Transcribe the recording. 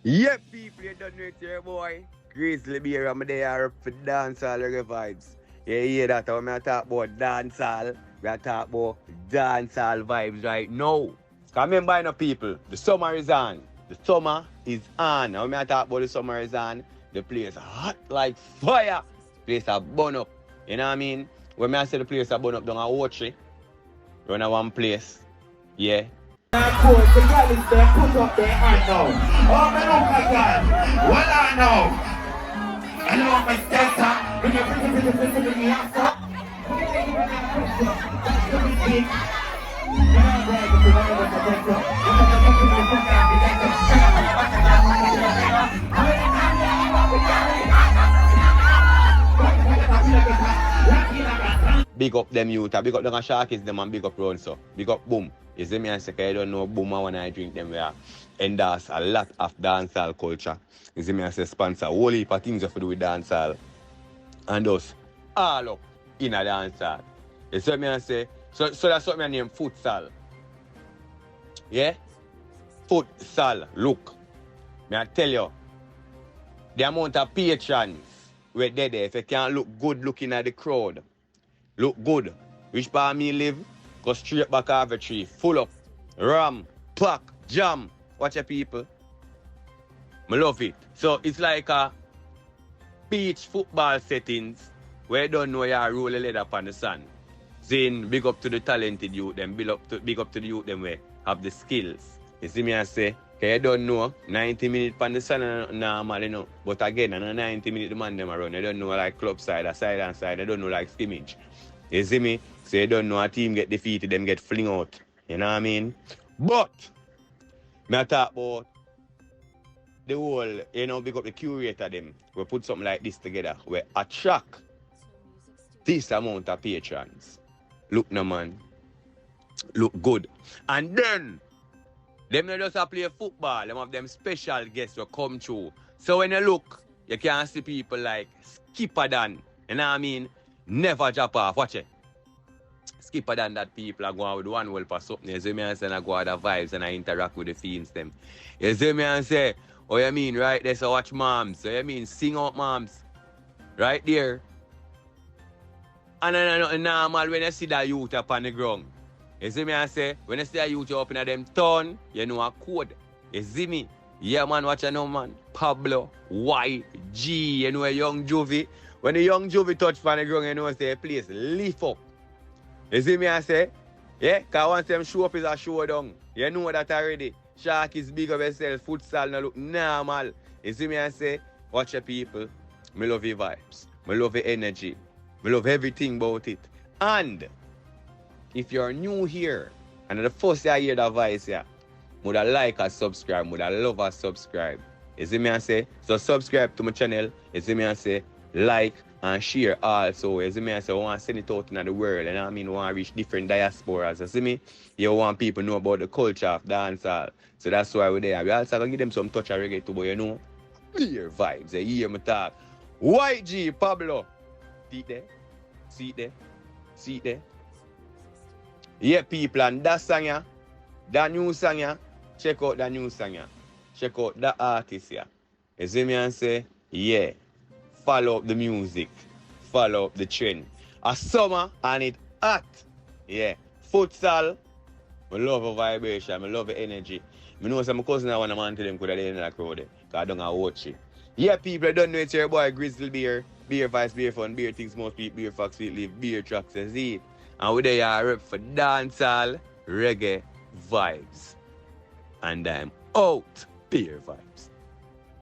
Yeah, people, you don't know it here, boy. Grizzly Bear, I'm there up for dancehall reggae vibes. You hear that? When I talk about dancehall, we are talking about dancehall vibes right now. Because remember, you know, people, the summer is on. The summer is on. And when I talk about the summer is on, the place hot like fire. The place a burn up. You know what I mean? When I say the place a burn up, don't I watch it? Run to one place. Yeah. Cool, the girl is there, put up their hand now. Oh, man, oh my God. What I know? Hello, my sister. When you're pretty, me up for. Big up them youth, big up them sharkies, them and big up round so. Big up boom. You see me and say, I don't know boom and when I drink them we are endorse a lot of dancehall culture. You see me and say sponsor a whole heap of things to do with dancehall. And us all up in a dancehall. You see me and say, so that's what I name futsal. Yeah? Futsal. Look. Me I tell you, the amount of patrons we're there, if you can't look good looking at the crowd. Look good. Which part me live? Go straight back over tree. Full up. Ram. Pack. Jam. Watch your people. I love it. So it's like a beach football settings where you don't know you roll a leather upon the sun. Then big up to the talented youth them. Big up to the youth them where have the skills. You see me I say, okay, you don't know 90 minutes upon the sun normal, you know. But again, on 90 minutes the man them around. You don't know like club side or side and side. You don't know like scrimmage. You see me? So you don't know a team get defeated, them get fling out. You know what I mean? But, I talk about the whole, you know, big up the curator them. We put something like this together. We attract this amount of patrons. Look no man. Look good. And then, them not just play football. Them have them special guests will come through. So when you look, you can see people like Skipper Dan. You know what I mean? Never drop off. Watch it. Skipper than that people are going with one world for something. You see me and say I go out the vibes and I interact with the fiends them. You see me and say, oh you mean right there, so watch moms. So you mean sing out moms. Right there. And then normal when you see that youth up on the ground. You see me and say, when you see that youth up in them town, you know a code. You see me? Yeah man, watch you know man. Pablo YG, you know a young Juvie. When the young Juvie touch on the ground, you know say please lift up. You see me I say? Yeah, because once them show up is a show down. You know that already. Shark is big of itself, futsal no look normal. You see me I say? Watch your people. Me love your vibes. Me love your energy. Me love everything about it. And if you're new here, and the first I hear that voice here, would I like and subscribe, would I love and subscribe. You see me I say? So subscribe to my channel. You see me I say? Like and share also. You see me I say I want to send it out in the world. And I mean I want to reach different diasporas. You see me? You want people to know about the culture of dancehall. So that's why we're there. We also gonna give them some touch of reggae too, but you know, beer vibes. You hear me talk. YG Pablo. See it there? See it there? See it there? Yeah, people, and that song yeah, that new song yeah, check out that new song yeah. Check out that artist yeah. You see me and say, yeah, follow up the music, follow up the trend. A summer and it hot. Yeah. Futsal, I love the vibration, I love the energy. I know some cousin I want to man to them could have in that crowd. Because I don't watch it. Yeah, people, I don't know it's your boy Grizzly Bear. Beer Vice, Beer Fun, Beer Things Most People, Beer Fox, Sweet Leaf, Beer Tracks, see. And we there are rep for dancehall, reggae, vibes. And I'm out. Beer Vibes.